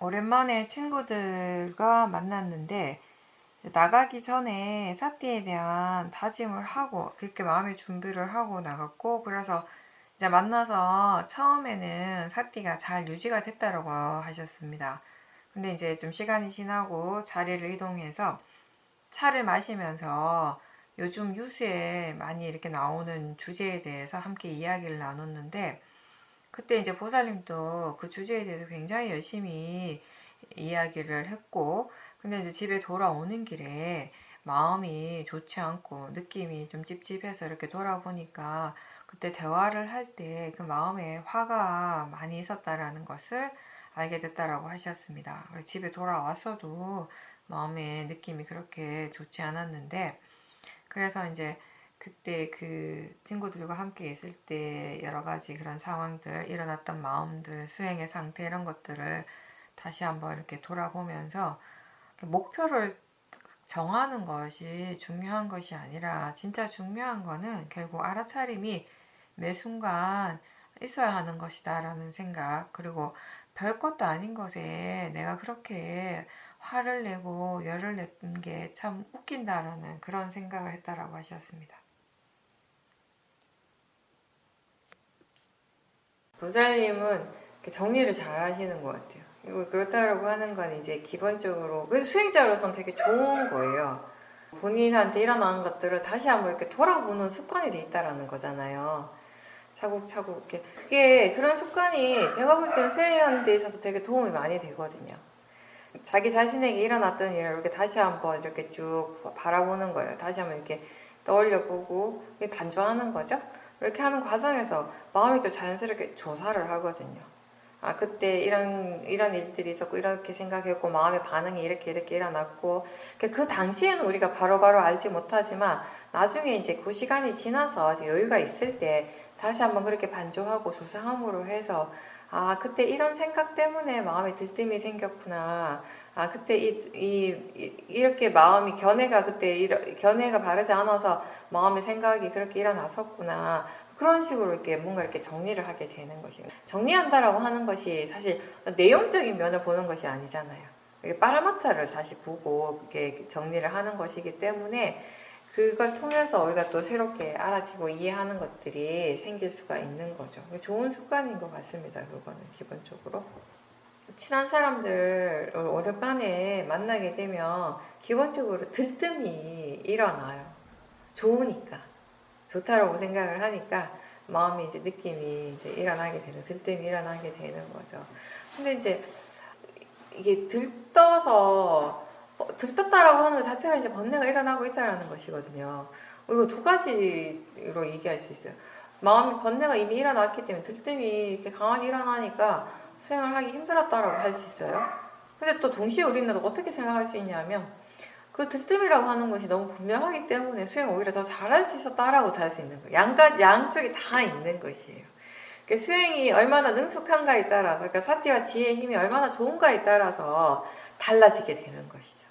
오랜만에 친구들과 만났는데 나가기 전에 사띠에 대한 다짐을 하고 그렇게 마음의 준비를 하고 나갔고, 그래서 이제 만나서 처음에는 사띠가 잘 유지가 됐다라고 하셨습니다. 근데 이제 좀 시간이 지나고 자리를 이동해서 차를 마시면서 요즘 뉴스에 많이 이렇게 나오는 주제에 대해서 함께 이야기를 나눴는데, 그때 이제 보살님도 그 주제에 대해서 굉장히 열심히 이야기를 했고, 근데 이제 집에 돌아오는 길에 마음이 좋지 않고 느낌이 좀 찝찝해서 이렇게 돌아보니까 그때 대화를 할 때 그 마음에 화가 많이 있었다라는 것을 알게 됐다라고 하셨습니다. 집에 돌아왔어도 마음의 느낌이 그렇게 좋지 않았는데, 그래서 이제 그때 그 친구들과 함께 있을 때 여러 가지 그런 상황들, 일어났던 마음들, 수행의 상태 이런 것들을 다시 한번 이렇게 돌아보면서 목표를 정하는 것이 중요한 것이 아니라 진짜 중요한 거는 결국 알아차림이 매 순간 있어야 하는 것이다라는 생각, 그리고 별것도 아닌 것에 내가 그렇게 화를 내고 열을 냈던 게 참 웃긴다라는 그런 생각을 했다라고 하셨습니다. 보살님은 정리를 잘 하시는 것 같아요. 그리고 그렇다고 하는 건 이제 기본적으로 수행자로서는 되게 좋은 거예요. 본인한테 일어나는 것들을 다시 한번 이렇게 돌아보는 습관이 돼 있다라는 거잖아요. 차곡차곡 이렇게 그게 그런 습관이 제가 볼 때는 수행하는 데 있어서 되게 도움이 많이 되거든요. 자기 자신에게 일어났던 일을 이렇게 다시 한번 이렇게 쭉 바라보는 거예요. 다시 한번 이렇게 떠올려보고 반주하는 거죠. 이렇게 하는 과정에서 마음이 또 자연스럽게 조사를 하거든요. 아, 그때 이런 일들이 있었고 이렇게 생각했고 마음의 반응이 이렇게 일어났고, 그 당시에는 우리가 바로바로 알지 못하지만 나중에 이제 그 시간이 지나서 여유가 있을 때 다시 한번 그렇게 반조하고 조사함으로 해서, 아, 그때 이런 생각 때문에 마음에 들뜸이 생겼구나. 아, 그때 이렇게 마음이 견해가 바르지 않아서 마음의 생각이 그렇게 일어났었구나. 그런 식으로 이렇게 뭔가 이렇게 정리를 하게 되는 것이에요. 정리한다라고 하는 것이 사실 내용적인 면을 보는 것이 아니잖아요. 빠라마타를 다시 보고 이렇게 정리를 하는 것이기 때문에 그걸 통해서 우리가 또 새롭게 알아지고 이해하는 것들이 생길 수가 있는 거죠. 좋은 습관인 것 같습니다. 그거는 기본적으로. 친한 사람들 오랜만에 만나게 되면 기본적으로 들뜸이 일어나요. 좋으니까. 좋다라고 생각을 하니까 마음이 이제 느낌이 이제 일어나게 되는, 들뜸이 일어나게 되는 거죠. 근데 이제 이게 들떴다라고 하는 것 자체가 이제 번뇌가 일어나고 있다라는 것이거든요. 이거 두 가지로 얘기할 수 있어요. 마음의 번뇌가 이미 일어났기 때문에 들뜸이 이렇게 강하게 일어나니까 수행을 하기 힘들었다라고 할 수 있어요. 근데 또 동시에 우리는 어떻게 생각할 수 있냐면, 그 들뜸이라고 하는 것이 너무 분명하기 때문에 수행을 오히려 더 잘할 수 있었다라고 할 수 있는 거예요. 양쪽이 다 있는 것이에요. 수행이 얼마나 능숙한가에 따라서, 그러니까 사티와 지혜의 힘이 얼마나 좋은가에 따라서 달라지게 되는 것이죠.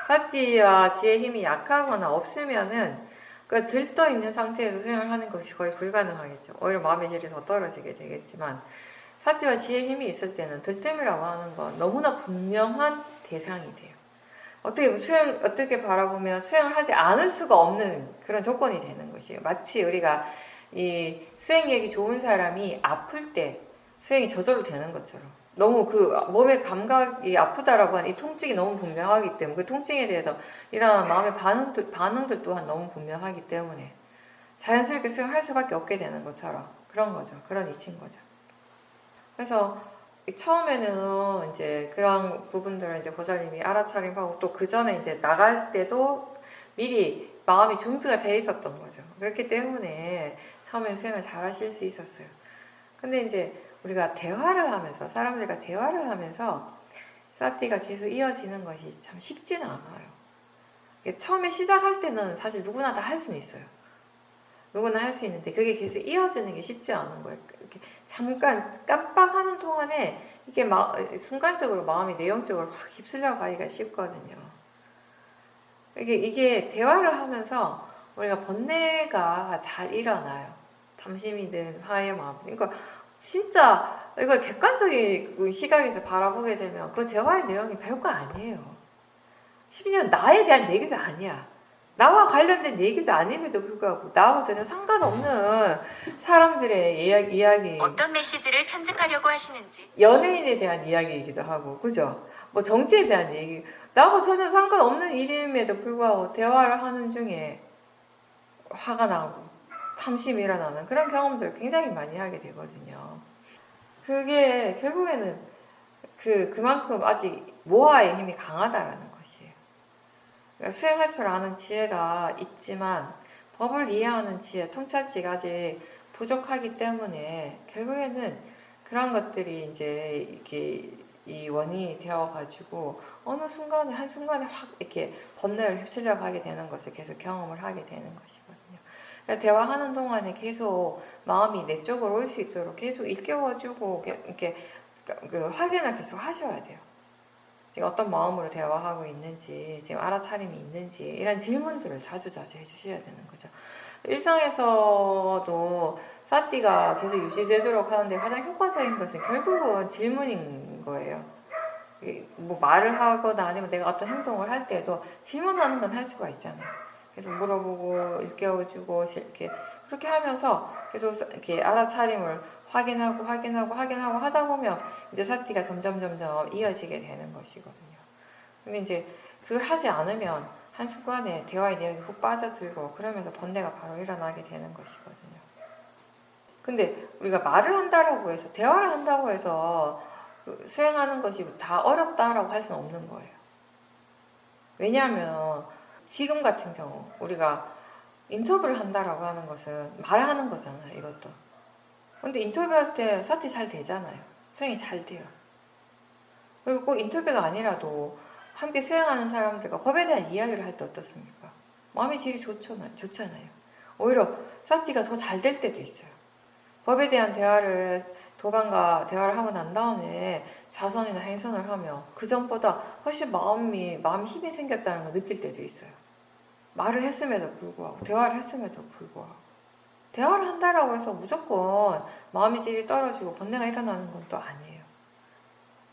사티와 지혜의 힘이 약하거나 없으면은 들떠 있는 상태에서 수행을 하는 것이 거의 불가능하겠죠. 오히려 마음의 질이 더 떨어지게 되겠지만, 사티와 지혜의 힘이 있을 때는 들뜸이라고 하는 건 너무나 분명한 대상이 돼요. 어떻게 바라보면 수행을 하지 않을 수가 없는 그런 조건이 되는 것이에요. 마치 우리가 이 수행력이 좋은 사람이 아플 때 수행이 저절로 되는 것처럼, 너무 그 몸의 감각이 아프다라고 하는 이 통증이 너무 분명하기 때문에, 그 통증에 대해서 일어나는 마음의 반응들 또한 너무 분명하기 때문에 자연스럽게 수행할 수밖에 없게 되는 것처럼 그런 거죠. 그런 이치인 거죠. 그래서 처음에는 이제 그런 부분들을 이제 보살님이 알아차림하고, 또 그 전에 이제 나갈 때도 미리 마음이 준비가 돼 있었던 거죠. 그렇기 때문에 처음에 수행을 잘 하실 수 있었어요. 근데 이제 우리가 대화를 하면서, 사람들과 대화를 하면서 사티가 계속 이어지는 것이 참 쉽지는 않아요. 처음에 시작할 때는 사실 누구나 다 할 수는 있어요. 누구나 할 수 있는데 그게 계속 이어지는 게 쉽지 않은 거예요. 이렇게 잠깐 깜빡하는 동안에 이게 순간적으로 마음이 내용적으로 확 휩쓸려 가기가 쉽거든요. 이게 대화를 하면서 우리가 번뇌가 잘 일어나요. 탐심이든 화의 마음. 그러니까 진짜 이걸 객관적인 그 시각에서 바라보게 되면 그 대화의 내용이 별거 아니에요. 심지어 나에 대한 얘기도 아니야. 나와 관련된 얘기도 아님에도 불구하고 나하고 전혀 상관없는 사람들의 이야기, 어떤 메시지를 편집하려고 하시는지, 연예인에 대한 이야기이기도 하고, 그죠? 뭐 정치에 대한 얘기, 나하고 전혀 상관없는 일임에도 불구하고 대화를 하는 중에 화가 나고 탐심이 일어나는 그런 경험들을 굉장히 많이 하게 되거든요. 그게 결국에는 그만큼 아직 모아의 힘이 강하다라는 것이에요. 그러니까 수행할 줄 아는 지혜가 있지만 법을 이해하는 지혜, 통찰지가 아직 부족하기 때문에 결국에는 그런 것들이 이제 이렇게 이 원인이 되어가지고 어느 순간에 한순간에 확 이렇게 번뇌를 휩쓸려 가게 되는 것을 계속 경험을 하게 되는 것이거든요. 그러니까 대화하는 동안에 계속 마음이 내 쪽으로 올 수 있도록 계속 일깨워주고 이렇게 그 확인을 계속 하셔야 돼요. 지금 어떤 마음으로 대화하고 있는지, 지금 알아차림이 있는지 이런 질문들을 자주 해주셔야 되는 거죠. 일상에서도 사띠가 계속 유지되도록 하는데 가장 효과적인 것은 결국은 질문인 거예요. 뭐 말을 하거나 아니면 내가 어떤 행동을 할 때도 질문하는 건 할 수가 있잖아요. 계속 물어보고 일깨워주고 이렇게 그렇게 하면서 계속 이렇게 알아차림을 확인하고 하다 보면 이제 사띠가 점점 이어지게 되는 것이거든요. 근데 이제 그걸 하지 않으면 한순간에 대화의 내용이 훅 빠져들고 그러면서 번뇌가 바로 일어나게 되는 것이거든요. 근데 우리가 말을 한다라고 해서 대화를 한다고 해서 수행하는 것이 다 어렵다라고 할 수는 없는 거예요. 왜냐하면 지금 같은 경우 우리가 인터뷰를 한다라고 하는 것은 말하는 거잖아요. 이것도. 근데 인터뷰할 때 사티 잘 되잖아요. 수행이 잘 돼요. 그리고 꼭 인터뷰가 아니라도 함께 수행하는 사람들과 법에 대한 이야기를 할 때 어떻습니까? 마음의 질이 좋잖아요. 오히려 사티가 더 잘 될 때도 있어요. 법에 대한 도반과 대화를 하고 난 다음에 좌선이나 행선을 하면 그 전보다 훨씬 마음이 힘이 생겼다는 걸 느낄 때도 있어요. 말을 했음에도 불구하고, 대화를 했음에도 불구하고. 대화를 한다라고 해서 무조건 마음의 질이 떨어지고 번뇌가 일어나는 건 또 아니에요.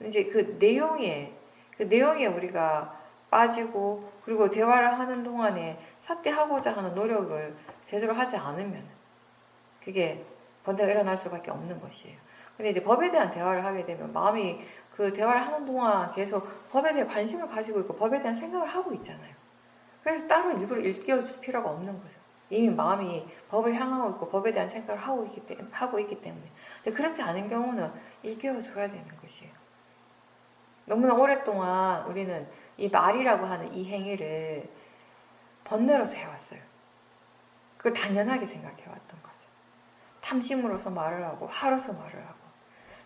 이제 그 내용에 우리가 빠지고, 그리고 대화를 하는 동안에 삭제하고자 하는 노력을 제대로 하지 않으면 그게 번뇌가 일어날 수밖에 없는 것이에요. 근데 이제 법에 대한 대화를 하게 되면 마음이 그 대화를 하는 동안 계속 법에 대해 관심을 가지고 있고 법에 대한 생각을 하고 있잖아요. 그래서 따로 일부러 일깨워줄 필요가 없는 거죠. 이미 마음이 법을 향하고 있고 법에 대한 생각을 하고 있기 때문에. 근데 그렇지 않은 경우는 일깨워줘야 되는 것이에요. 너무나 오랫동안 우리는 이 말이라고 하는 이 행위를 번뇌로서 해왔어요. 그걸 당연하게 생각해왔던 거죠. 탐심으로서 말을 하고 화로서 말을 하고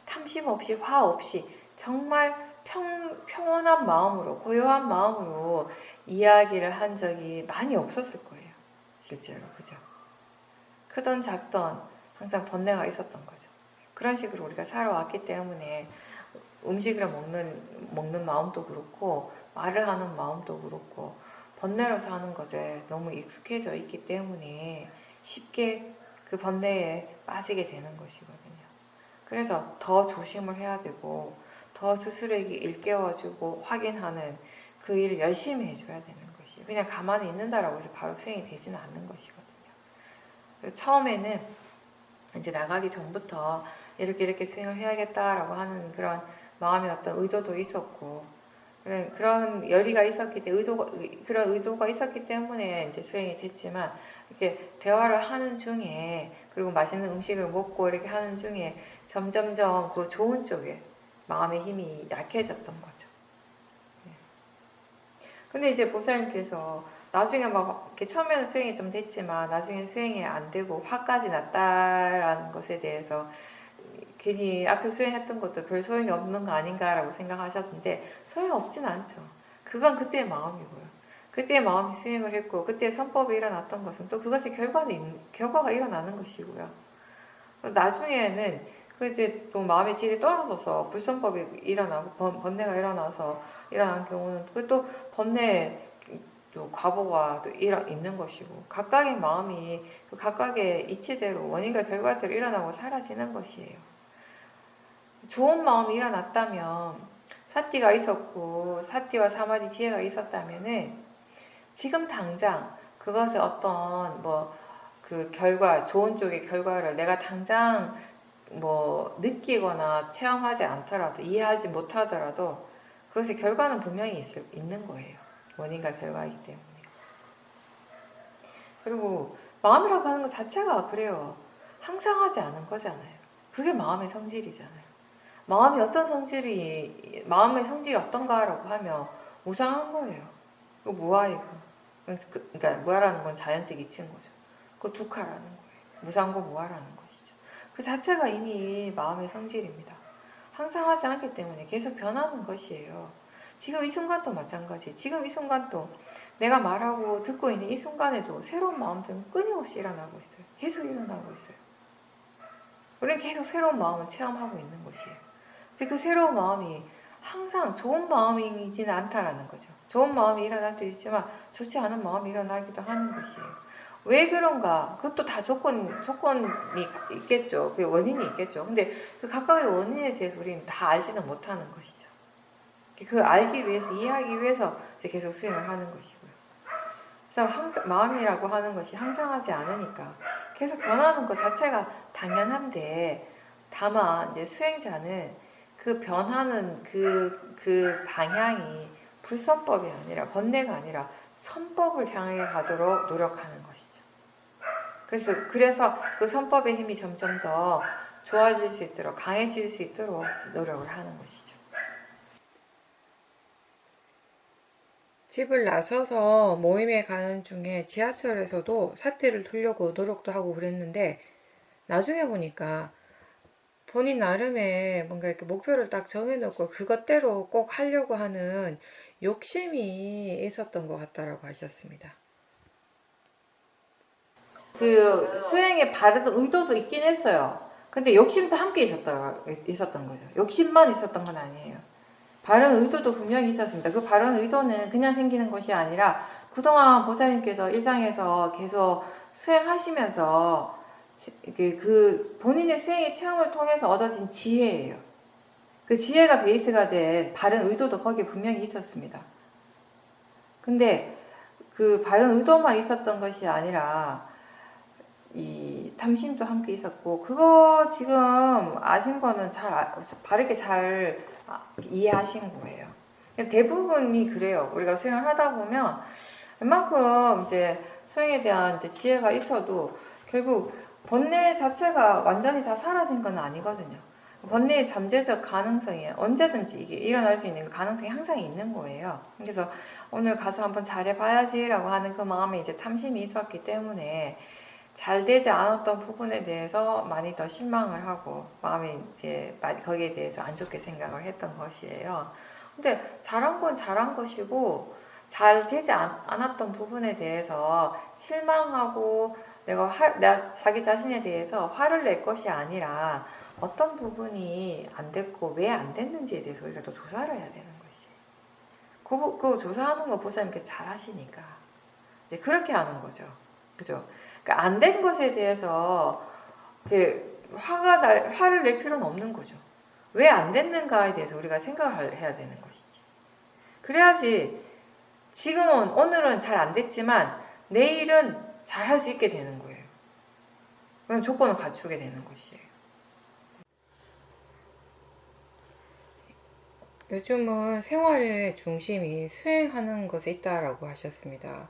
탐심 없이 화 없이 정말 평온한 마음으로 고요한 마음으로 이야기를 한 적이 많이 없었을 거예요. 실제로. 그죠? 크던 작던 항상 번뇌가 있었던 거죠. 그런 식으로 우리가 살아왔기 때문에 음식을 먹는 마음도 그렇고 말을 하는 마음도 그렇고 번뇌로서 하는 것에 너무 익숙해져 있기 때문에 쉽게 그 번뇌에 빠지게 되는 것이거든요. 그래서 더 조심을 해야 되고 더 스스로에게 일깨워주고 확인하는 그 일을 열심히 해줘야 되는 것이에요. 그냥 가만히 있는다라고 해서 바로 수행이 되지는 않는 것이거든요. 그래서 처음에는 이제 나가기 전부터 이렇게 수행을 해야겠다라고 하는 그런 마음의 어떤 의도도 있었고 그런 열의가 있었기 때문에 그런 의도가 있었기 때문에 이제 수행이 됐지만 이렇게 대화를 하는 중에 그리고 맛있는 음식을 먹고 이렇게 하는 중에 점점점 그 좋은 쪽에 마음의 힘이 약해졌던 거죠. 근데 이제 보살님께서 나중에 막 이렇게 처음에는 수행이 좀 됐지만 나중에 수행이 안 되고 화까지 났다라는 것에 대해서 괜히 앞에 수행했던 것도 별 소용이 없는 거 아닌가라고 생각하셨는데 소용이 없진 않죠. 그건 그때의 마음이고요. 그때의 마음이 수행을 했고 그때 선법이 일어났던 것은 또 그것이 결과가 일어나는 것이고요. 나중에는 그때 또 마음의 질이 떨어져서 불선법이 일어나고 번뇌가 일어나서 일어난 경우는 또 번뇌 또 과보가 또 있는 것이고 각각의 마음이 그 각각의 이치대로 원인과 결과대로 일어나고 사라지는 것이에요. 좋은 마음이 일어났다면, 사띠가 있었고 사띠와 사마디 지혜가 있었다면은 지금 당장 그것의 어떤 그 결과, 좋은 쪽의 결과를 내가 당장 느끼거나 체험하지 않더라도, 이해하지 못하더라도 그것의 결과는 분명히 있는 거예요. 원인과 결과이기 때문에. 그리고 마음이라고 하는 것 자체가 그래요. 항상하지 않은 거잖아요. 그게 마음의 성질이잖아요. 마음의 성질이 어떤가라고 하면 무상한 거예요. 이거 무아이고. 그러니까 무아라는 건 자연적 이치인 거죠. 그거 두카라는 거예요. 무상고 무아라는 것이죠. 그 자체가 이미 마음의 성질입니다. 항상하지 않기 때문에 계속 변하는 것이에요. 지금 이 순간도 마찬가지. 지금 이 순간도 내가 말하고 듣고 있는 이 순간에도 새로운 마음들은 끊임없이 일어나고 있어요. 계속 일어나고 있어요. 우리는 계속 새로운 마음을 체험하고 있는 것이에요. 근데 그 새로운 마음이 항상 좋은 마음이지는 않다라는 거죠. 좋은 마음이 일어날 때도 있지만 좋지 않은 마음이 일어나기도 하는 것이에요. 왜 그런가? 그것도 다 조건이 있겠죠. 그 원인이 있겠죠. 근데 그 각각의 원인에 대해서 우리는 다 알지는 못하는 것이죠. 그 알기 위해서, 이해하기 위해서 이제 계속 수행을 하는 것이고요. 그래서 항상 마음이라고 하는 것이 항상하지 않으니까 계속 변하는 것 자체가 당연한데, 다만 이제 수행자는 그 변하는 그 방향이 불선법이 아니라, 번뇌가 아니라 선법을 향해 가도록 노력하는 것이죠. 그래서 그 선법의 힘이 점점 더 좋아질 수 있도록, 강해질 수 있도록 노력을 하는 것이죠. 집을 나서서 모임에 가는 중에 지하철에서도 사태를 돌려고 노력도 하고 그랬는데, 나중에 보니까 본인 나름의 뭔가 이렇게 목표를 딱 정해놓고 그것대로 꼭 하려고 하는 욕심이 있었던 것 같다라고 하셨습니다. 그 수행에 바르던 의도도 있긴 했어요. 근데 욕심도 함께 있었던 거죠. 욕심만 있었던 건 아니에요. 바른 의도도 분명히 있었습니다. 그 바른 의도는 그냥 생기는 것이 아니라 그동안 보살님께서 일상에서 계속 수행하시면서 그 본인의 수행의 체험을 통해서 얻어진 지혜예요. 그 지혜가 베이스가 된 바른 의도도 거기에 분명히 있었습니다. 근데 그 바른 의도만 있었던 것이 아니라 이 탐심도 함께 있었고, 그거 지금 아신 거는 바르게 잘 이해하신 거예요. 대부분이 그래요. 우리가 수행을 하다 보면 웬만큼 이제 수행에 대한 이제 지혜가 있어도 결국 번뇌 자체가 완전히 다 사라진 건 아니거든요. 번뇌의 잠재적 가능성이 언제든지 이게 일어날 수 있는 그 가능성이 항상 있는 거예요. 그래서 오늘 가서 한번 잘해봐야지라고 하는 그 마음에 이제 탐심이 있었기 때문에 잘 되지 않았던 부분에 대해서 많이 더 실망을 하고 마음이 이제 거기에 대해서 안 좋게 생각을 했던 것이에요. 근데 잘한 건 잘한 것이고, 잘 되지 않았던 부분에 대해서 실망하고 내가 자기 자신에 대해서 화를 낼 것이 아니라 어떤 부분이 안 됐고 왜 안 됐는지에 대해서 우리가 또 조사를 해야 되는 것이. 그 조사하는 거 보살님께서 잘 하시니까 이제 그렇게 하는 거죠. 그죠? 그러니까 안 된 것에 대해서 화를 낼 필요는 없는 거죠. 왜 안 됐는가에 대해서 우리가 생각을 해야 되는 것이지. 그래야지 오늘은 잘 안 됐지만 내일은 잘 할 수 있게 되는 거예요. 그럼 조건을 갖추게 되는 것이에요. 요즘은 생활의 중심이 수행하는 것에 있다라고 하셨습니다.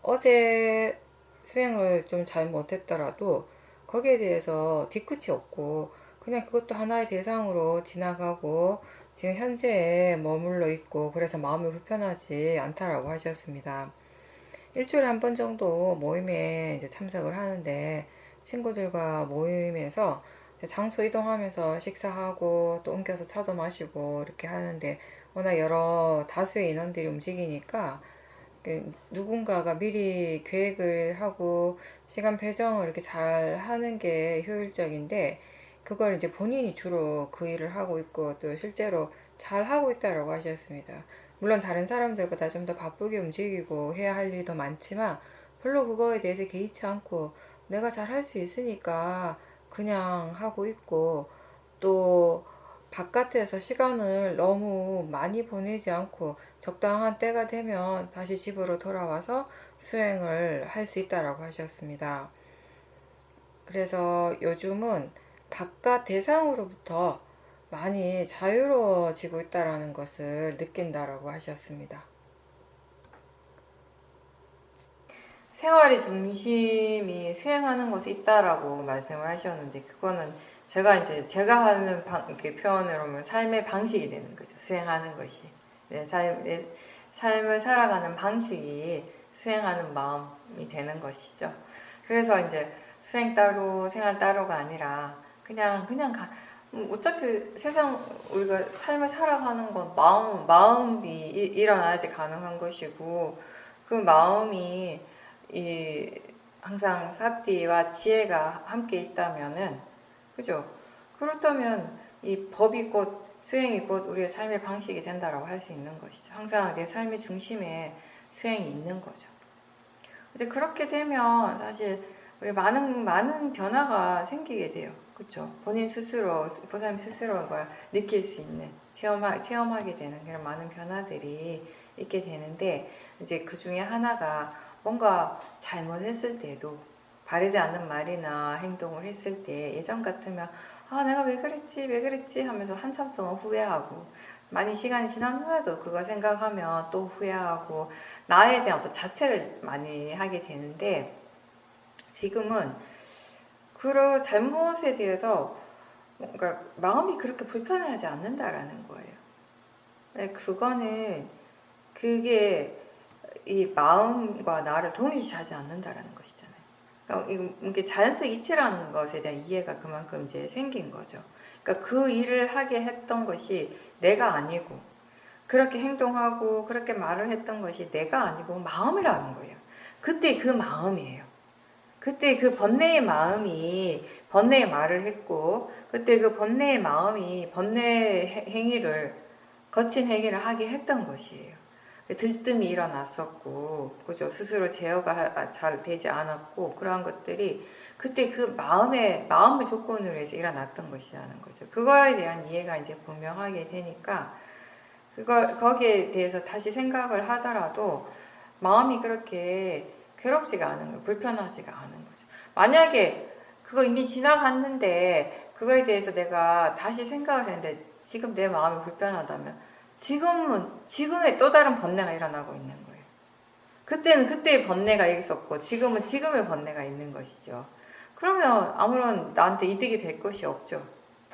어제 수행을 좀 잘 못했더라도 거기에 대해서 뒤끝이 없고 그냥 그것도 하나의 대상으로 지나가고 지금 현재에 머물러 있고, 그래서 마음이 불편하지 않다라고 하셨습니다. 일주일에 한 번 정도 모임에 이제 참석을 하는데, 친구들과 모임에서 장소 이동하면서 식사하고 또 옮겨서 차도 마시고 이렇게 하는데, 워낙 다수의 인원들이 움직이니까 누군가가 미리 계획을 하고 시간 배정을 이렇게 잘 하는 게 효율적인데, 그걸 이제 본인이 주로 그 일을 하고 있고 또 실제로 잘 하고 있다라고 하셨습니다. 물론 다른 사람들보다 좀 더 바쁘게 움직이고 해야 할 일이 더 많지만 별로 그거에 대해서 개의치 않고 내가 잘 할 수 있으니까 그냥 하고 있고, 또 바깥에서 시간을 너무 많이 보내지 않고 적당한 때가 되면 다시 집으로 돌아와서 수행을 할 수 있다라고 하셨습니다. 그래서 요즘은 바깥 대상으로부터 많이 자유로워지고 있다라는 것을 느낀다라고 하셨습니다. 생활의 중심이 수행하는 것에 있다라고 말씀을 하셨는데, 그거는 제가 하는 이렇게 표현을 하면 삶의 방식이 되는 거죠. 수행하는 것이. 내 삶을 살아가는 방식이 수행하는 마음이 되는 것이죠. 그래서 이제 수행 따로, 생활 따로가 아니라 그냥 어차피 세상 우리가 삶을 살아가는 건 마음이 일어나야지 가능한 것이고, 그 마음이 항상 사티와 지혜가 함께 있다면은, 그죠? 그렇다면 이 법이 곧 수행이 곧 우리의 삶의 방식이 된다라고 할 수 있는 것이죠. 항상 내 삶의 중심에 수행이 있는 거죠. 이제 그렇게 되면 사실 우리 많은 변화가 생기게 돼요. 그렇죠? 본인 스스로, 보살님 스스로가 느낄 수 있는, 체험하게 되는 그런 많은 변화들이 있게 되는데, 이제 그 중에 하나가 뭔가 잘못했을 때도, 바르지 않는 말이나 행동을 했을 때 예전 같으면 내가 왜 그랬지 하면서 한참 동안 후회하고, 많이 시간이 지난 후에도 그거 생각하면 또 후회하고 나에 대한 어떤 자책을 많이 하게 되는데, 지금은 그런 잘못에 대해서 뭔가 마음이 그렇게 불편하지 않는다라는 거예요. 그게 이 마음과 나를 동일시하지 않는다라는 것이잖아요. 그러니까 이게 자연적 이치라는 것에 대한 이해가 그만큼 이제 생긴 거죠. 그러니까 그 일을 하게 했던 것이 내가 아니고, 그렇게 행동하고 그렇게 말을 했던 것이 내가 아니고 마음이라는 거예요. 그때 그 마음이에요. 그때 그 번뇌의 마음이 번뇌의 말을 했고, 그때 그 번뇌의 마음이 번뇌의 행위를, 거친 행위를 하게 했던 것이에요. 들뜸이 일어났었고, 그죠? 스스로 제어가 잘 되지 않았고, 그러한 것들이 그때 그 마음의 조건으로 해서 일어났던 것이라는 거죠. 그거에 대한 이해가 이제 분명하게 되니까, 거기에 대해서 다시 생각을 하더라도 마음이 그렇게 괴롭지가 않은 거예요. 불편하지가 않은 거죠. 만약에 그거 이미 지나갔는데 그거에 대해서 내가 다시 생각을 했는데 지금 내 마음이 불편하다면 지금의 또 다른 번뇌가 일어나고 있는 거예요. 그때는 그때의 번뇌가 있었고 지금은 지금의 번뇌가 있는 것이죠. 그러면 아무런 나한테 이득이 될 것이 없죠.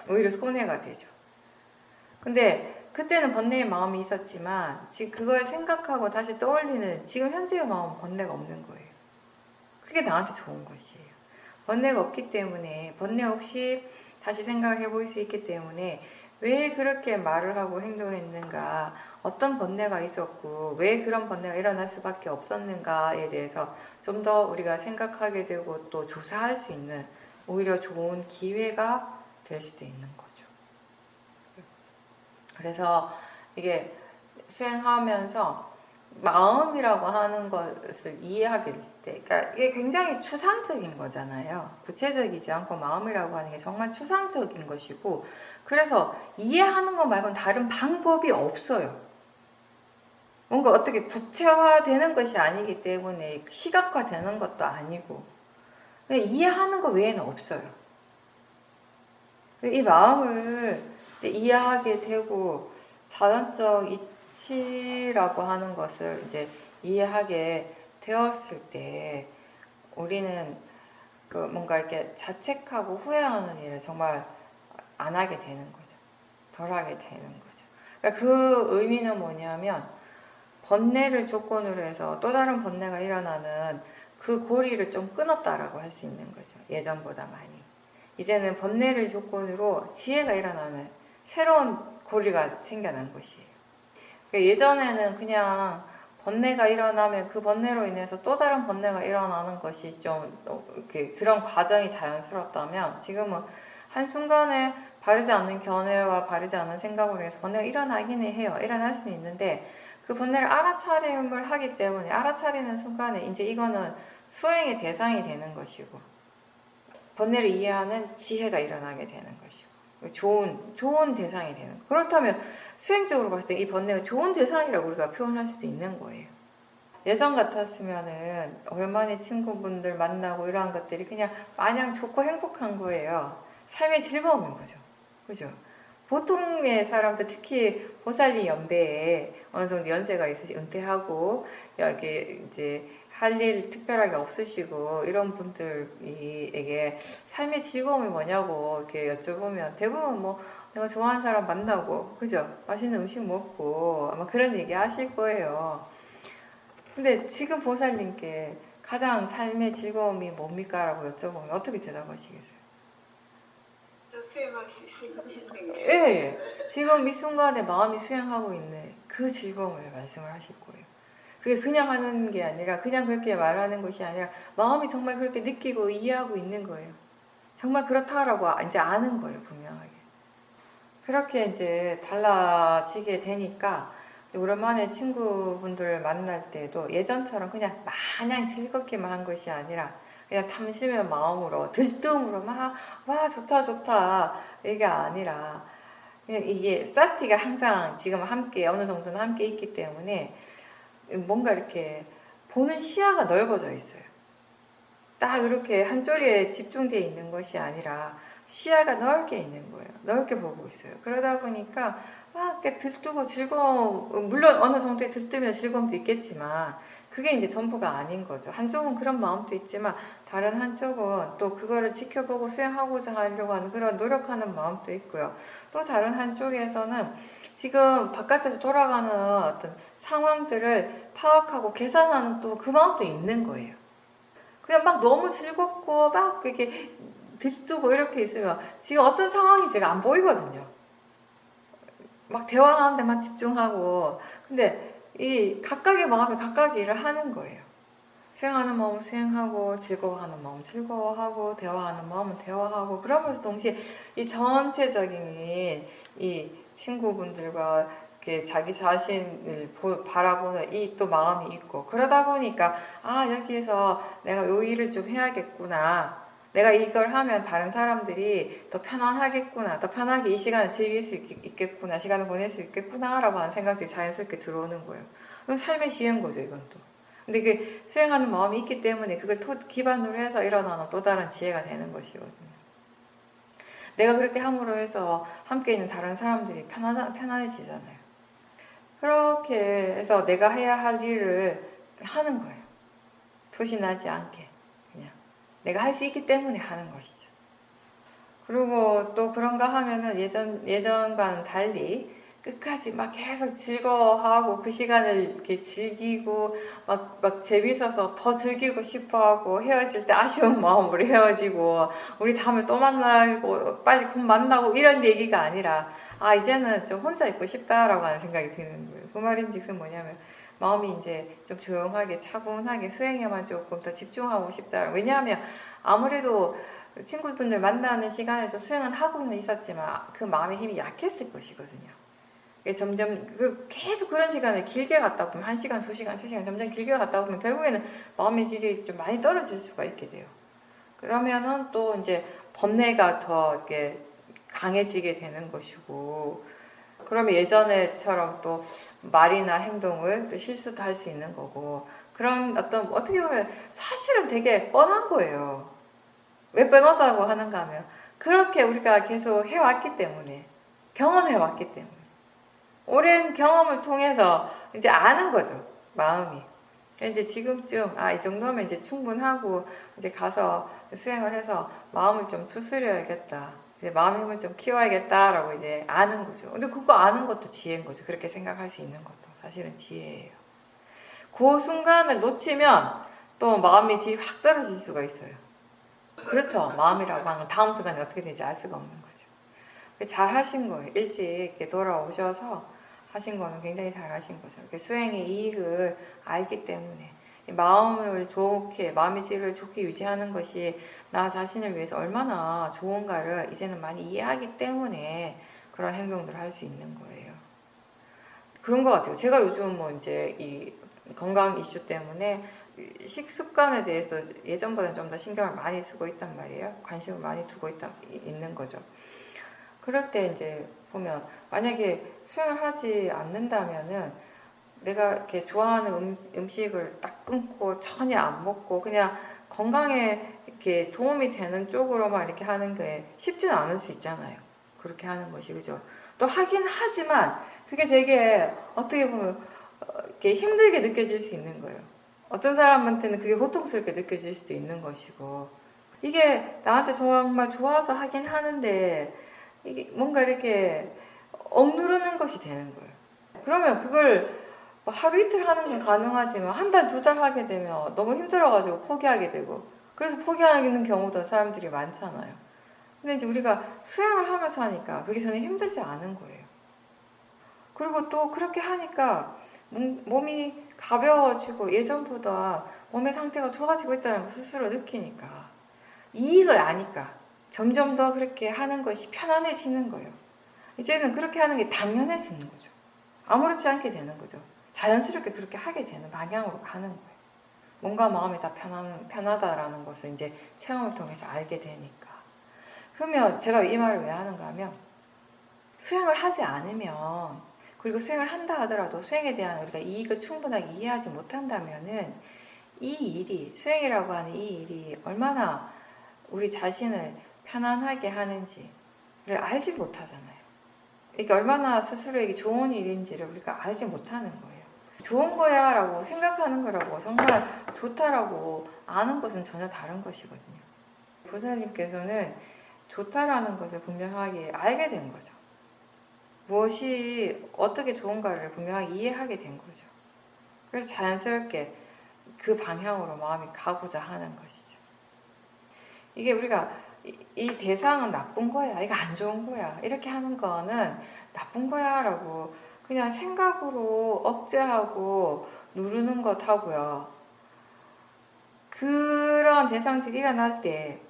오히려 손해가 되죠. 근데 그때는 번뇌의 마음이 있었지만 지금 그걸 생각하고 다시 떠올리는 지금 현재의 마음은 번뇌가 없는 거예요. 그게 나한테 좋은 것이에요. 번뇌가 없기 때문에, 번뇌 없이 다시 생각해 볼 수 있기 때문에 왜 그렇게 말을 하고 행동했는가, 어떤 번뇌가 있었고 왜 그런 번뇌가 일어날 수밖에 없었는가에 대해서 좀 더 우리가 생각하게 되고 또 조사할 수 있는 오히려 좋은 기회가 될 수도 있는 거죠. 그래서 이게 수행하면서 마음이라고 하는 것을 이해하게 될 때, 그러니까 이게 굉장히 추상적인 거잖아요. 구체적이지 않고 마음이라고 하는 게 정말 추상적인 것이고, 그래서 이해하는 것 말고는 다른 방법이 없어요. 뭔가 어떻게 구체화되는 것이 아니기 때문에 시각화되는 것도 아니고, 그냥 이해하는 것 외에는 없어요. 이 마음을 이해하게 되고 자연적 이치라고 하는 것을 이제 이해하게 되었을 때 우리는 그 뭔가 이렇게 자책하고 후회하는 일을 정말 안 하게 되는 거죠. 덜 하게 되는 거죠. 그러니까 그 의미는 뭐냐면 번뇌를 조건으로 해서 또 다른 번뇌가 일어나는 그 고리를 좀 끊었다라고 할 수 있는 거죠. 예전보다 많이. 이제는 번뇌를 조건으로 지혜가 일어나는 새로운 고리가 생겨난 것이에요. 그러니까 예전에는 그냥 번뇌가 일어나면 그 번뇌로 인해서 또 다른 번뇌가 일어나는 것이 좀 이렇게 그런 과정이 자연스럽다면, 지금은 한순간에 바르지 않는 견해와 바르지 않은 생각으로 해서 번뇌가 일어나기는 해요. 일어날 수는 있는데 그 번뇌를 알아차림을 하기 때문에 알아차리는 순간에 이제 이거는 수행의 대상이 되는 것이고 번뇌를 이해하는 지혜가 일어나게 되는 것이고, 좋은 대상이 되는 거예요. 그렇다면 수행적으로 봤을 때 이 번뇌가 좋은 대상이라고 우리가 표현할 수도 있는 거예요. 예전 같았으면은 오랜만에 친구분들 만나고 이러한 것들이 그냥 마냥 좋고 행복한 거예요. 삶의 즐거움인 거죠. 그죠? 보통의 사람들, 특히 보살리 연배에 어느 정도 연세가 있으시 은퇴하고 여기 이제 할 일 특별하게 없으시고 이런 분들에게 삶의 즐거움이 뭐냐고 이렇게 여쭤보면 대부분 뭐 내가 좋아하는 사람 만나고, 그죠? 맛있는 음식 먹고 아마 그런 얘기 하실 거예요. 근데 지금 보살님께 가장 삶의 즐거움이 뭡니까? 라고 여쭤보면 어떻게 대답하시겠어요? 저 수행할 수 있는 게. 예, 지금 이 순간에 마음이 수행하고 있는 그 즐거움을 말씀을 하실 거예요. 그게 그냥 하는 게 아니라, 그냥 그렇게 말하는 것이 아니라 마음이 정말 그렇게 느끼고 이해하고 있는 거예요. 정말 그렇다라고 이제 아는 거예요, 분명하게. 그렇게 이제 달라지게 되니까 오랜만에 친구분들 만날 때도 예전처럼 그냥 마냥 즐겁게만 한 것이 아니라 그냥 탐심의 마음으로 들뜸으로 막 와 좋다 좋다 이게 아니라 그냥 이게 사티가 항상 지금 함께 어느 정도는 함께 있기 때문에 뭔가 이렇게 보는 시야가 넓어져 있어요. 딱 이렇게 한쪽에 집중되어 있는 것이 아니라 시야가 넓게 있는 거예요. 넓게 보고 있어요. 그러다 보니까 막 이렇게 들뜨고 즐거움, 물론 어느 정도의 들뜨면 즐거움도 있겠지만 그게 이제 전부가 아닌 거죠. 한쪽은 그런 마음도 있지만 다른 한쪽은 또 그거를 지켜보고 수행하고자 하려고 하는 그런 노력하는 마음도 있고요. 또 다른 한쪽에서는 지금 바깥에서 돌아가는 어떤 상황들을 파악하고 계산하는 또 그 마음도 있는 거예요. 그냥 막 너무 즐겁고 막 이렇게 들뜨고 이렇게 있으면 지금 어떤 상황이 제가 안 보이거든요. 막 대화하는 데만 집중하고, 근데 이 각각의 마음이 각각 일을 하는 거예요. 수행하는 마음은 수행하고, 즐거워하는 마음은 즐거워하고, 대화하는 마음은 대화하고, 그러면서 동시에 이 전체적인 이 친구분들과 이렇게 자기 자신을 바라보는 이 또 마음이 있고, 그러다 보니까 아 여기에서 내가 요 일을 좀 해야겠구나, 내가 이걸 하면 다른 사람들이 더 편안하겠구나, 더 편하게 이 시간을 즐길 수 있겠구나, 시간을 보낼 수 있겠구나 라고 하는 생각들이 자연스럽게 들어오는 거예요. 그건 삶의 지혜인 거죠, 이건 또. 근데 이게 수행하는 마음이 있기 때문에 그걸 기반으로 해서 일어나는 또 다른 지혜가 되는 것이거든요. 내가 그렇게 함으로 해서 함께 있는 다른 사람들이 편안해지잖아요. 그렇게 해서 내가 해야 할 일을 하는 거예요. 표시나지 않게. 그냥 내가 할 수 있기 때문에 하는 것이죠. 그리고 또 그런가 하면은 예전과는 달리 끝까지 막 계속 즐거워하고 그 시간을 이렇게 즐기고 막 재밌어서 더 즐기고 싶어하고, 헤어질 때 아쉬운 마음으로 헤어지고 우리 다음에 또 만나고 빨리 곧 만나고 이런 얘기가 아니라 아 이제는 좀 혼자 있고 싶다라고 하는 생각이 드는 거예요. 그 말인즉슨 뭐냐면 마음이 이제 좀 조용하게 차분하게 수행에만 조금 더 집중하고 싶다. 왜냐하면 아무래도 친구분들 만나는 시간에도 수행은 하고는 있었지만 그 마음의 힘이 약했을 것이거든요. 점점 계속 그런 시간을 길게 갔다 보면 1시간, 2시간, 3시간 점점 길게 갔다 보면 결국에는 마음의 질이 좀 많이 떨어질 수가 있게 돼요. 그러면은 또 이제 번뇌가 더 이렇게 강해지게 되는 것이고, 그러면 예전에처럼 또 말이나 행동을 또 실수도 할 수 있는 거고, 그런 어떤 어떻게 보면 사실은 되게 뻔한 거예요. 왜 뻔하다고 하는가 하면 그렇게 우리가 계속 해왔기 때문에, 경험해왔기 때문에, 오랜 경험을 통해서 이제 아는 거죠, 마음이. 이제 지금쯤 이 정도면 이제 충분하고 이제 가서 수행을 해서 마음을 좀 추스려야겠다, 이제 마음의 힘을 좀 키워야겠다라고 이제 아는 거죠. 근데 그거 아는 것도 지혜인 거죠. 그렇게 생각할 수 있는 것도 사실은 지혜예요. 그 순간을 놓치면 또 마음의 질이 확 떨어질 수가 있어요. 그렇죠. 마음이라고 하는 건 다음 순간에 어떻게 될지 알 수가 없는 거죠. 잘 하신 거예요. 일찍 이렇게 돌아오셔서 하신 거는 굉장히 잘 하신 거죠. 수행의 이익을 알기 때문에 마음을 좋게, 마음의 질을 좋게 유지하는 것이 나 자신을 위해서 얼마나 좋은가를 이제는 많이 이해하기 때문에 그런 행동들을 할 수 있는 거예요. 그런 것 같아요. 제가 요즘 뭐 이제 이 건강 이슈 때문에 식습관에 대해서 예전보다는 좀 더 신경을 많이 쓰고 있단 말이에요. 관심을 많이 두고 있는 거죠. 그럴 때 이제 보면 만약에 수행을 하지 않는다면은 내가 이렇게 좋아하는 음식을 딱 끊고 전혀 안 먹고 그냥 건강에 이렇게 도움이 되는 쪽으로만 이렇게 하는 게 쉽지는 않을 수 있잖아요. 그렇게 하는 것이 그죠? 또 하긴 하지만 그게 되게 어떻게 보면 이렇게 힘들게 느껴질 수 있는 거예요. 어떤 사람한테는 그게 고통스럽게 느껴질 수도 있는 것이고 이게 나한테 정말 좋아서 하긴 하는데 이게 뭔가 이렇게 억누르는 것이 되는 거예요. 그러면 그걸 하루 이틀 하는 건 가능하지만 한 달, 두 달 하게 되면 너무 힘들어가지고 포기하게 되고 그래서 포기하는 경우도 사람들이 많잖아요. 근데 이제 우리가 수행을 하면서 하니까 그게 전혀 힘들지 않은 거예요. 그리고 또 그렇게 하니까 몸이 가벼워지고 예전보다 몸의 상태가 좋아지고 있다는 걸 스스로 느끼니까 이익을 아니까 점점 더 그렇게 하는 것이 편안해지는 거예요. 이제는 그렇게 하는 게 당연해지는 거죠. 아무렇지 않게 되는 거죠. 자연스럽게 그렇게 하게 되는 방향으로 가는 거예요. 몸과 마음이 다 편하다라는 것을 이제 체험을 통해서 알게 되니까. 그러면 제가 이 말을 왜 하는가 하면 수행을 하지 않으면 그리고 수행을 한다 하더라도 수행에 대한 우리가 이익을 충분하게 이해하지 못한다면은 이 일이 수행이라고 하는 이 일이 얼마나 우리 자신을 편안하게 하는지를 알지 못하잖아요. 이게 얼마나 스스로에게 좋은 일인지를 우리가 알지 못하는 거예요. 좋은 거야 라고 생각하는 거라고 정말 좋다라고 아는 것은 전혀 다른 것이거든요. 보살님께서는 좋다라는 것을 분명하게 알게 된 거죠. 무엇이 어떻게 좋은가를 분명하게 이해하게 된 거죠. 그래서 자연스럽게 그 방향으로 마음이 가고자 하는 것이죠. 이게 우리가 이 대상은 나쁜 거야, 이거 안 좋은 거야 이렇게 하는 거는 나쁜 거야 라고 그냥 생각으로 억제하고 누르는 것 하고요. 그런 대상들이 일어날 때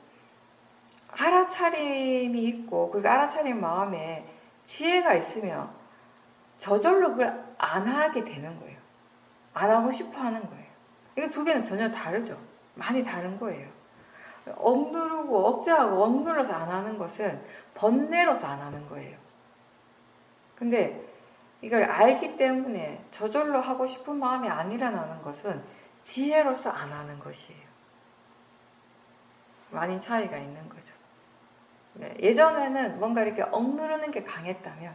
알아차림이 있고 그 알아차림 마음에 지혜가 있으면 저절로 그걸 안 하게 되는 거예요. 안 하고 싶어 하는 거예요. 이거 두 개는 전혀 다르죠. 많이 다른 거예요. 억누르고 억제하고 억눌러서 안 하는 것은 번뇌로서 안 하는 거예요. 근데 이걸 알기 때문에 저절로 하고 싶은 마음이 안 일어나는 것은 지혜로서 안 하는 것이에요. 많이 차이가 있는 거죠. 네, 예전에는 뭔가 이렇게 억누르는 게 강했다면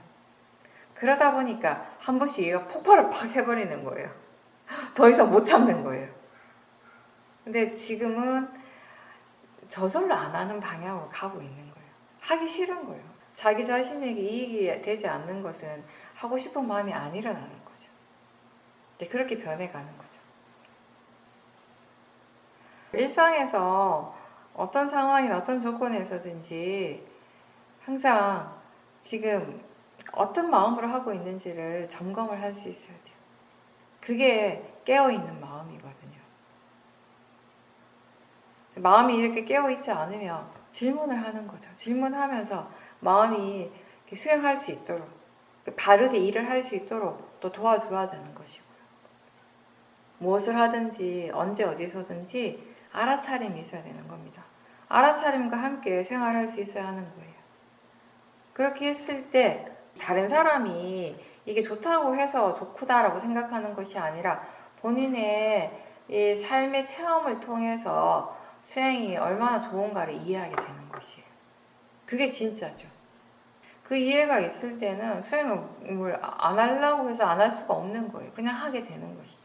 그러다 보니까 한 번씩 얘가 폭발을 팍 해버리는 거예요. 더 이상 못 참는 거예요. 근데 지금은 저절로 안 하는 방향으로 가고 있는 거예요. 하기 싫은 거예요. 자기 자신에게 이익이 되지 않는 것은 하고 싶은 마음이 안 일어나는 거죠. 그렇게 변해가는 거죠. 일상에서 어떤 상황이나 어떤 조건에서든지 항상 지금 어떤 마음으로 하고 있는지를 점검을 할 수 있어야 돼요. 그게 깨어있는 마음이거든요. 마음이 이렇게 깨어있지 않으면 질문을 하는 거죠. 질문하면서 마음이 수행할 수 있도록 바르게 일을 할 수 있도록 또 도와줘야 되는 것이고요. 무엇을 하든지 언제 어디서든지 알아차림이 있어야 되는 겁니다. 알아차림과 함께 생활할 수 있어야 하는 거예요. 그렇게 했을 때 다른 사람이 이게 좋다고 해서 좋구다라고 생각하는 것이 아니라 본인의 이 삶의 체험을 통해서 수행이 얼마나 좋은가를 이해하게 되는 것이에요. 그게 진짜죠. 그 이해가 있을 때는 수행을 안 하려고 해서 안 할 수가 없는 거예요. 그냥 하게 되는 것이죠.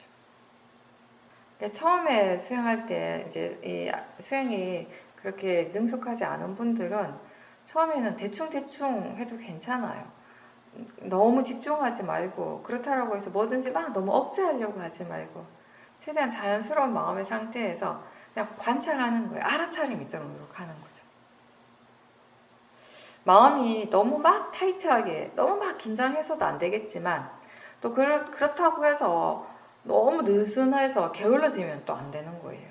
처음에 수행할 때 이제 이 수행이 그렇게 능숙하지 않은 분들은 처음에는 대충 해도 괜찮아요. 너무 집중하지 말고 그렇다라고 해서 뭐든지 막 너무 억제하려고 하지 말고 최대한 자연스러운 마음의 상태에서 그냥 관찰하는 거예요. 알아차림이 있도록 노력하는 거죠. 마음이 너무 막 타이트하게 너무 막 긴장해서도 안 되겠지만 또 그렇다고 해서 너무 느슨해서 게을러지면 또 안 되는 거예요.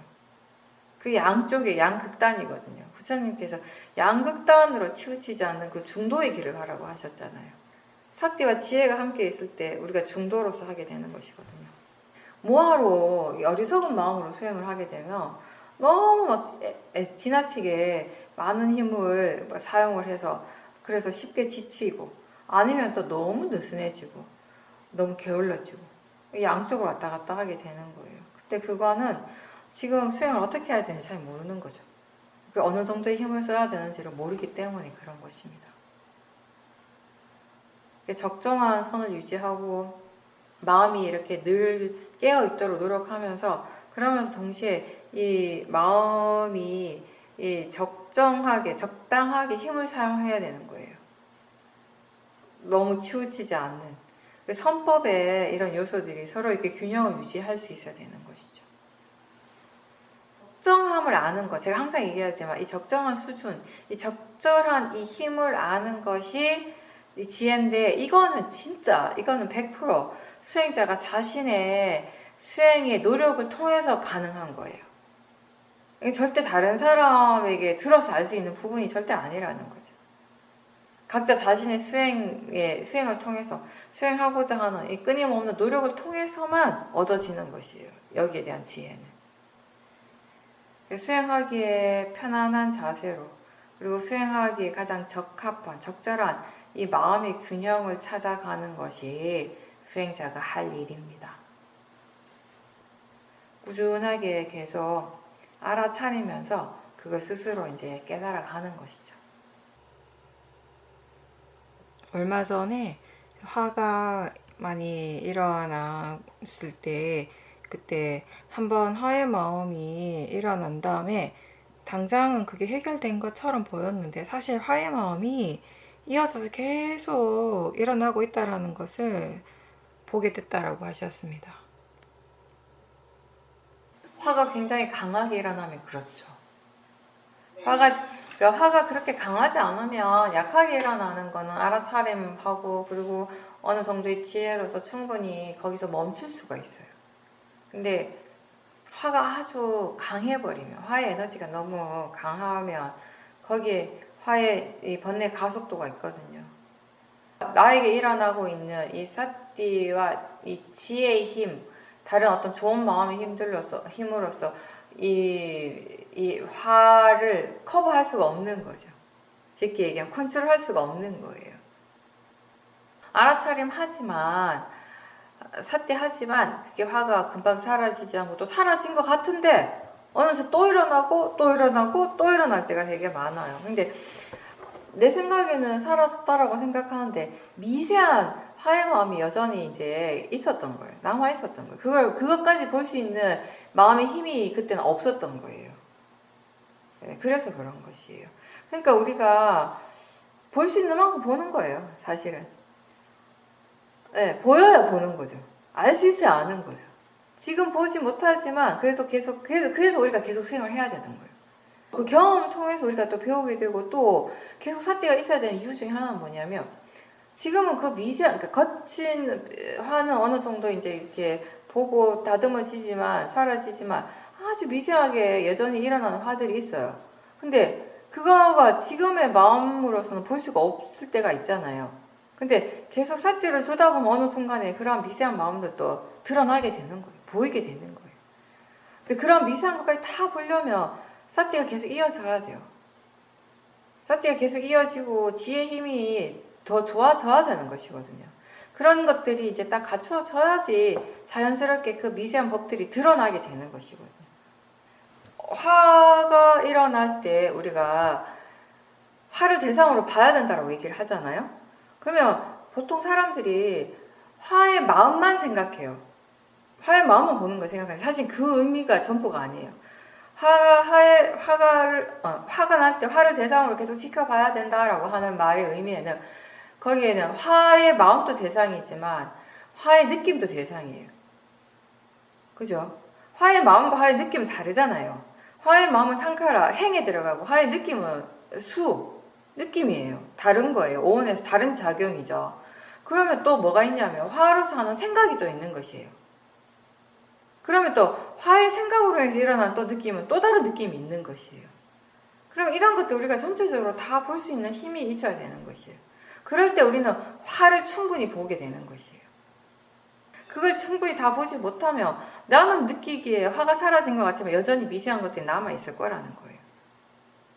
그 양쪽의 양극단이거든요. 부처님께서 양극단으로 치우치지 않는 그 중도의 길을 가라고 하셨잖아요. 사티와 지혜가 함께 있을 때 우리가 중도로서 하게 되는 것이거든요. 뭐하러 어리석은 마음으로 수행을 하게 되면 너무 막 지나치게 많은 힘을 사용을 해서 그래서 쉽게 지치고 아니면 또 너무 느슨해지고 너무 게을러지고 양쪽으로 왔다 갔다 하게 되는 거예요. 근데 그거는 지금 수행을 어떻게 해야 되는지 잘 모르는 거죠. 어느 정도의 힘을 써야 되는지를 모르기 때문에 그런 것입니다. 적정한 선을 유지하고 마음이 이렇게 늘 깨어 있도록 노력하면서, 그러면서 동시에 이 마음이 이 적정하게 적당하게 힘을 사용해야 되는 거예요. 너무 치우치지 않는 선법에 이런 요소들이 서로 이렇게 균형을 유지할 수 있어야 되는 것이죠. 적정함을 아는 것, 제가 항상 얘기하지만 이 적정한 수준, 이 적절한 이 힘을 아는 것이 이 지혜인데, 이거는 진짜 이거는 100% 수행자가 자신의 수행의 노력을 통해서 가능한 거예요. 이게 절대 다른 사람에게 들어서 알 수 있는 부분이 절대 아니라는 거죠. 각자 자신의 수행을 통해서 수행하고자 하는 이 끊임없는 노력을 통해서만 얻어지는 것이에요. 여기에 대한 지혜는. 수행하기에 편안한 자세로, 그리고 수행하기에 가장 적합한, 적절한 이 마음의 균형을 찾아가는 것이 수행자가 할 일입니다. 꾸준하게 계속 알아차리면서 그걸 스스로 이제 깨달아가는 것이죠. 얼마 전에 화가 많이 일어났을 때, 그때 한번 화의 마음이 일어난 다음에 당장은 그게 해결된 것처럼 보였는데, 사실 화의 마음이 이어져서 계속 일어나고 있다는 것을 보게 됐다라고 하셨습니다. 화가 굉장히 강하게 일어나면 그렇죠. 화가 그렇게 강하지 않으면 약하게 일어나는 거는 알아차림하고, 그리고 어느 정도의 지혜로서 충분히 거기서 멈출 수가 있어요. 근데 화가 아주 강해버리면, 화의 에너지가 너무 강하면 거기에 화의 이 번뇌 가속도가 있거든요. 나에게 일어나고 있는 이 사띠와 이 지혜의 힘, 다른 어떤 좋은 마음의 힘으로써 이 화를 커버할 수가 없는 거죠. 쉽게 얘기하면 컨트롤할 수가 없는 거예요. 알아차림하지만, 사띠하지만 그게 화가 금방 사라지지 않고, 또 사라진 것 같은데 어느새 또 일어나고 또 일어나고 또 일어날 때가 되게 많아요. 근데 내 생각에는 사라졌다라고 생각하는데 미세한 화의 마음이 여전히 이제 있었던 거예요. 남아 있었던 거예요. 그것까지 볼 수 있는 마음의 힘이 그때는 없었던 거예요. 네, 그래서 그런 것이에요. 그러니까 우리가 볼 수 있는 만큼 보는 거예요, 사실은. 네, 보여야 보는 거죠. 알 수 있어야 아는 거죠. 지금 보지 못하지만 그래도 그래서 우리가 계속 수행을 해야 되는 거예요. 그 경험을 통해서 우리가 또 배우게 되고, 또 계속 사띠가 있어야 되는 이유 중에 하나는 뭐냐면, 지금은 그 미세한, 그러니까 거친 화는 어느 정도 이제 이렇게 보고 다듬어지지만, 사라지지만, 아주 미세하게 여전히 일어나는 화들이 있어요. 근데 그거가 지금의 마음으로서는 볼 수가 없을 때가 있잖아요. 근데 계속 사띠를 두다 보면 어느 순간에 그런 미세한 마음들도 드러나게 되는 거예요. 보이게 되는 거예요. 근데 그런 미세한 것까지 다 보려면 사띠가 계속 이어져야 돼요. 사띠가 계속 이어지고 지혜의 힘이 더 좋아져야 되는 것이거든요. 그런 것들이 이제 딱 갖추어져야지 자연스럽게 그 미세한 법들이 드러나게 되는 것이거든요. 화가 일어날 때 우리가 화를 대상으로 봐야 된다고 얘기를 하잖아요. 그러면 보통 사람들이 화의 마음만 생각해요. 화의 마음만 보는 걸 생각해요. 사실 그 의미가 전부가 아니에요. 화가 날 때 화를 대상으로 계속 지켜봐야 된다라고 하는 말의 의미에는, 거기에는 화의 마음도 대상이지만 화의 느낌도 대상이에요. 그죠? 화의 마음과 화의 느낌은 다르잖아요. 화의 마음은 상카라, 행에 들어가고, 화의 느낌은 느낌이에요. 다른 거예요. 오온에서 다른 작용이죠. 그러면 또 뭐가 있냐면 화로서 하는 생각이 또 있는 것이에요. 그러면 또 화의 생각으로 해서 일어난 또 느낌은 또 다른 느낌이 있는 것이에요. 그럼 이런 것들 우리가 전체적으로 다 볼 수 있는 힘이 있어야 되는 것이에요. 그럴 때 우리는 화를 충분히 보게 되는 것이에요. 그걸 충분히 다 보지 못하면 나는 느끼기에 화가 사라진 것 같지만 여전히 미세한 것들이 남아있을 거라는 거예요.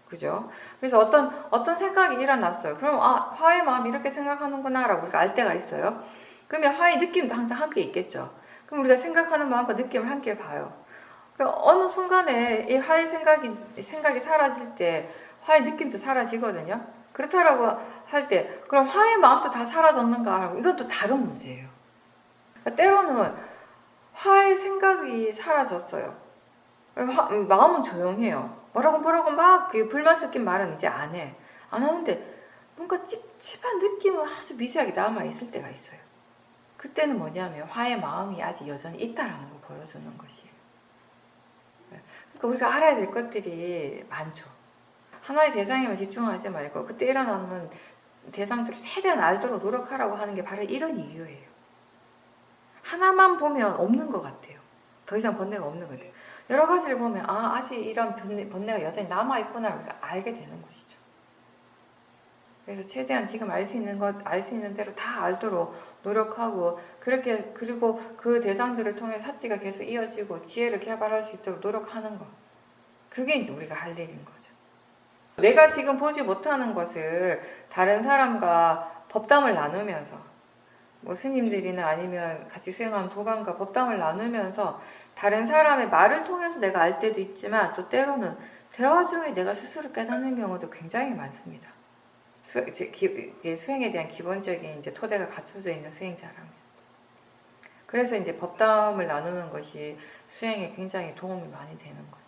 그죠? 그래서 어떤 생각이 일어났어요. 그럼 화의 마음 이렇게 생각하는구나라고 우리가 알 때가 있어요. 그러면 화의 느낌도 항상 함께 있겠죠. 그럼 우리가 생각하는 마음과 느낌을 함께 봐요. 그럼 어느 순간에 이 화의 생각이 사라질 때 화의 느낌도 사라지거든요. 그렇다라고 할 때 그럼 화의 마음도 다 사라졌는가? 이건 또 다른 문제예요. 그러니까 때로는 화의 생각이 사라졌어요. 마음은 조용해요. 뭐라고 막 불만 섞인 말은 이제 안 해. 안 하는데 뭔가 찝찝한 느낌은 아주 미세하게 남아있을 때가 있어요. 그때는 뭐냐면 화의 마음이 아직 여전히 있다라는 걸 보여주는 것이에요. 그러니까 우리가 알아야 될 것들이 많죠. 하나의 대상에만 집중하지 말고 그때 일어나는 대상들을 최대한 알도록 노력하라고 하는 게 바로 이런 이유예요. 하나만 보면 없는 것 같아요. 더 이상 번뇌가 없는 것 같아요. 여러 가지를 보면 아직 이런 번뇌가 여전히 남아있구나 우리가 알게 되는 것이죠. 그래서 최대한 지금 알 수 있는 대로 다 알도록 노력하고 그리고 그 대상들을 통해 사티가 계속 이어지고 지혜를 개발할 수 있도록 노력하는 것. 그게 이제 우리가 할 일인 거죠. 내가 지금 보지 못하는 것을 다른 사람과 법담을 나누면서 뭐 스님들이나 아니면 같이 수행하는 도반과 법담을 나누면서 다른 사람의 말을 통해서 내가 알 때도 있지만 또 때로는 대화 중에 내가 스스로 깨닫는 경우도 굉장히 많습니다. 수행에 대한 기본적인 이제 토대가 갖춰져 있는 수행자라면. 그래서 이제 법담을 나누는 것이 수행에 굉장히 도움이 많이 되는 거죠.